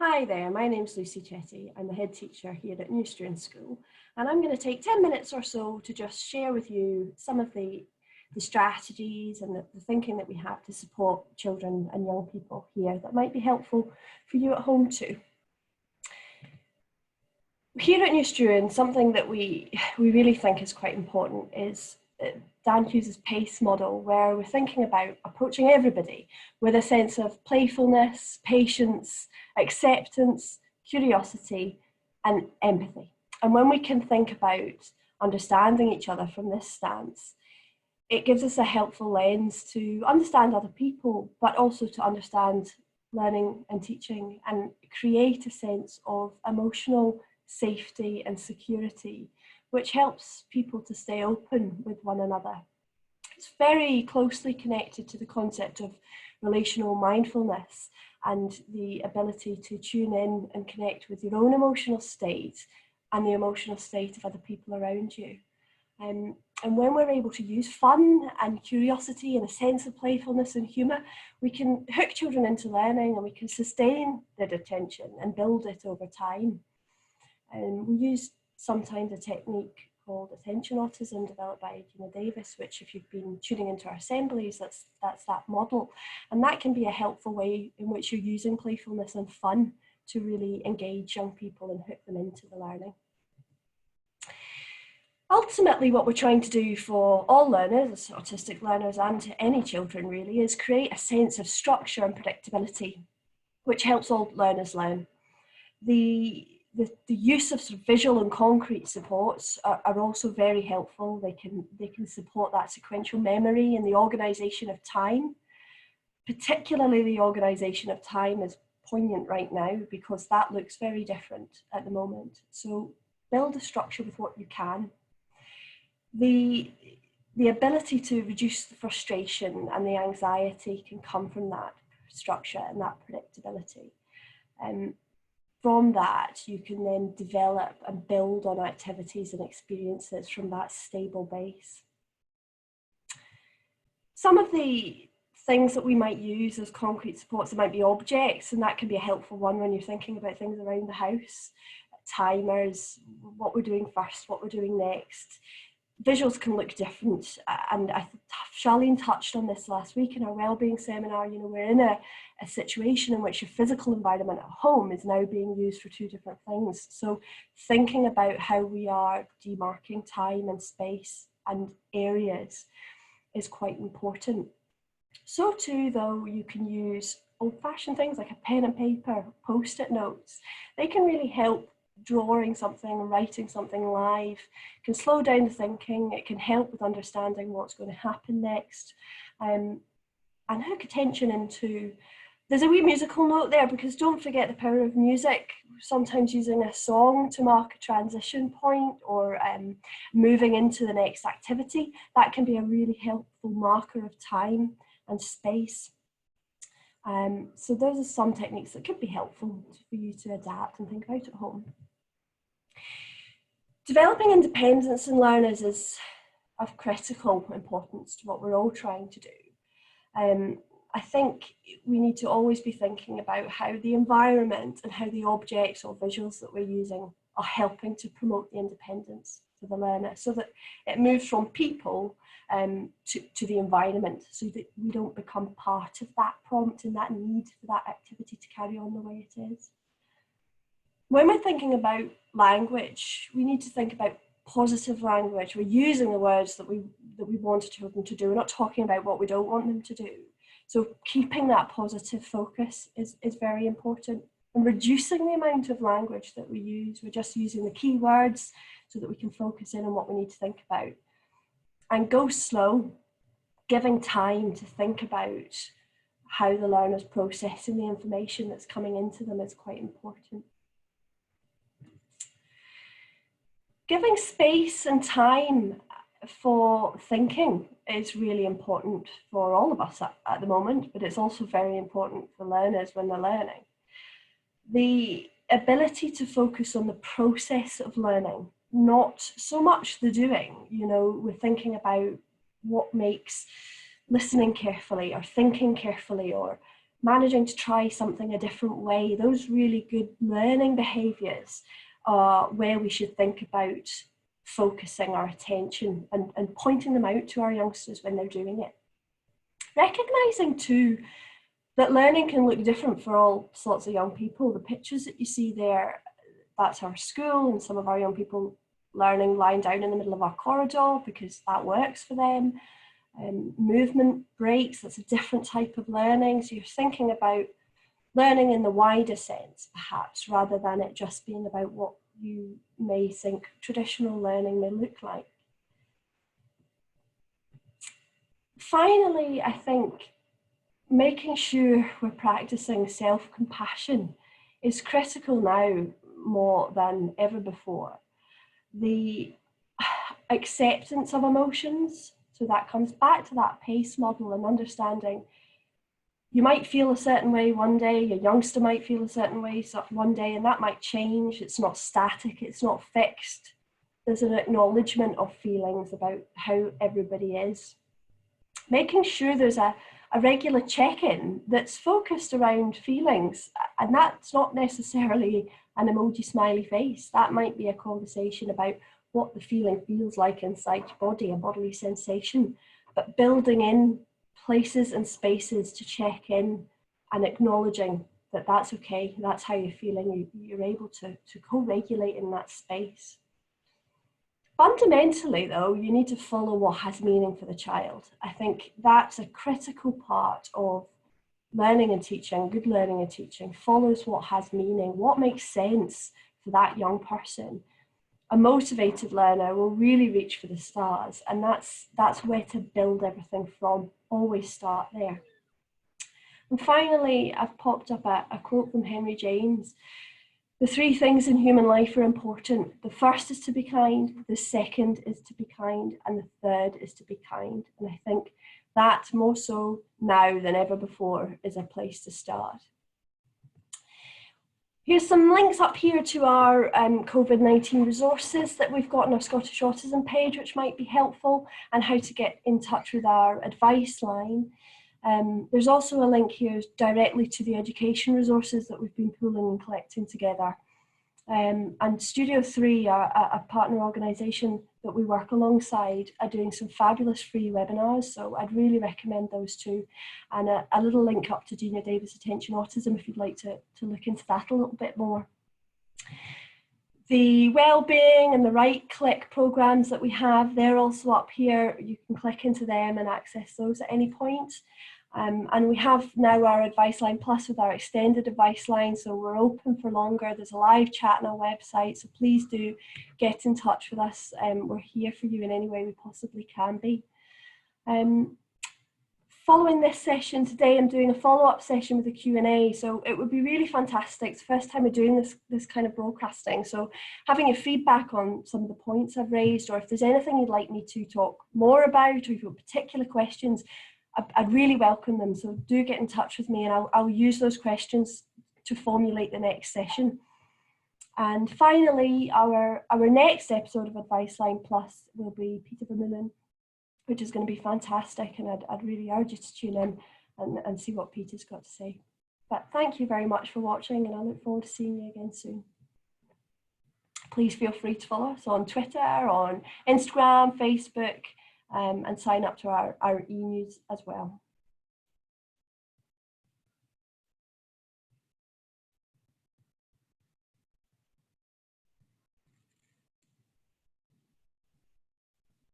Hi there, my name's Lucy Chetty. I'm the head teacher here at New Strain School, and I'm going to take 10 minutes or so to just share with you some of the strategies and the thinking that we have to support children and young people here that might be helpful for you at home too. Here at New Strain, something that we really think is quite important is Dan Hughes' PACE model, where we're thinking about approaching everybody with a sense of playfulness, patience, acceptance, curiosity, and empathy. And when we can think about understanding each other from this stance, it gives us a helpful lens to understand other people, but also to understand learning and teaching and create a sense of emotional safety and security, which helps people to stay open with one another. It's very closely connected to the concept of relational mindfulness and the ability to tune in and connect with your own emotional state and the emotional state of other people around you. And when we're able to use fun and curiosity and a sense of playfulness and humour, we can hook children into learning and we can sustain their attention and build it over time. And we use sometimes a technique called attention autism developed by Gina Davis, which if you've been tuning into our assemblies, that's that model. And that can be a helpful way in which you're using playfulness and fun to really engage young people and hook them into the learning. Ultimately, what we're trying to do for all learners, autistic learners and any children really, is create a sense of structure and predictability, which helps all learners learn. The use of sort of visual and concrete supports are also very helpful. They can support that sequential memory and the organisation of time. Particularly the organisation of time is poignant right now because that looks very different at the moment. So build a structure with what you can. The ability to reduce the frustration and the anxiety can come from that structure and that predictability. From that, you can then develop and build on activities and experiences from that stable base. Some of the things that we might use as concrete supports, it might be objects, and that can be a helpful one when you're thinking about things around the house. Timers, what we're doing first, what we're doing next. Visuals can look different, and Charlene touched on this last week in our wellbeing seminar. You know, we're in a situation in which your physical environment at home is now being used for two different things. So thinking about how we are demarking time and space and areas is quite important. So too, though, you can use old-fashioned things like a pen and paper, post-it notes. They can really help. Drawing something, writing something live can slow down the thinking. It can help with understanding what's going to happen next, and hook attention into. There's a wee musical note there because don't forget the power of music. Sometimes using a song to mark a transition point or moving into the next activity, that can be a really helpful marker of time and space. So those are some techniques that could be helpful for you to adapt and think about at home. Developing independence in learners is of critical importance to what we're all trying to do. I think we need to always be thinking about how the environment and how the objects or visuals that we're using are helping to promote the independence for the learner so that it moves from people to the environment so that we don't become part of that prompt and that need for that activity to carry on the way it is. When we're thinking about language, we need to think about positive language. We're using the words that we want children to do. We're not talking about what we don't want them to do. So keeping that positive focus is very important. And reducing the amount of language that we use. We're just using the key words so that we can focus in on what we need to think about. And go slow, giving time to think about how the learner's processing the information that's coming into them is quite important. Giving space and time for thinking is really important for all of us at the moment, but it's also very important for learners when they're learning. The ability to focus on the process of learning, not so much the doing. You know, we're thinking about what makes listening carefully or thinking carefully or managing to try something a different way, those really good learning behaviours are where we should think about focusing our attention and pointing them out to our youngsters when they're doing it. Recognising too that learning can look different for all sorts of young people. The pictures that you see there, that's our school, and some of our young people learning lying down in the middle of our corridor because that works for them. Movement breaks, that's a different type of learning. So you're thinking about learning in the wider sense, perhaps, rather than it just being about what you may think traditional learning may look like. Finally, I think making sure we're practicing self-compassion is critical now more than ever before. The acceptance of emotions, so that comes back to that PACE model and understanding you might feel a certain way one day, your youngster might feel a certain way one day, and that might change. It's not static, it's not fixed. There's an acknowledgement of feelings about how everybody is. Making sure there's a regular check-in that's focused around feelings, and that's not necessarily an emoji smiley face. That might be a conversation about what the feeling feels like inside your body, a bodily sensation, but building in places and spaces to check in and acknowledging that that's okay, that's how you're feeling, you're able to co-regulate in that space. Fundamentally though, you need to follow what has meaning for the child. I think that's a critical part of learning and teaching. Good learning and teaching follows what has meaning, what makes sense for that young person. A motivated learner will really reach for the stars, and that's where to build everything from. Always start there. And finally, I've popped up a quote from Henry James. The three things in human life are important. The first is to be kind, the second is to be kind, and the third is to be kind. And I think that more so now than ever before is a place to start. Here's some links up here to our COVID-19 resources that we've got on our Scottish Autism page, which might be helpful, and how to get in touch with our advice line. There's also a link here directly to the education resources that we've been pulling and collecting together. And Studio 3, a partner organisation that we work alongside, are doing some fabulous free webinars, so I'd really recommend those two. And a little link up to Gina Davis Attention Autism if you'd like to look into that a little bit more. The wellbeing and the right-click programs that we have, they're also up here. You can click into them and access those at any point. And we have now our Advice Line Plus with our extended advice line, so we're open for longer. There's a live chat on our website, so please do get in touch with us. We're here for you in any way we possibly can be. Following this session today, I'm doing a follow-up session with a Q&A, so it would be really fantastic. It's the first time we're doing this kind of broadcasting, so having your feedback on some of the points I've raised, or if there's anything you'd like me to talk more about, or if you've got particular questions, I'd really welcome them. So do get in touch with me, and I'll use those questions to formulate the next session. And finally, our next episode of Advice Line Plus will be Peter Vermeulen, which is going to be fantastic, and I'd really urge you to tune in and see what Peter's got to say. But thank you very much for watching, and I look forward to seeing you again soon. Please feel free to follow us on Twitter, on Instagram, Facebook, and sign up to our e-news as well.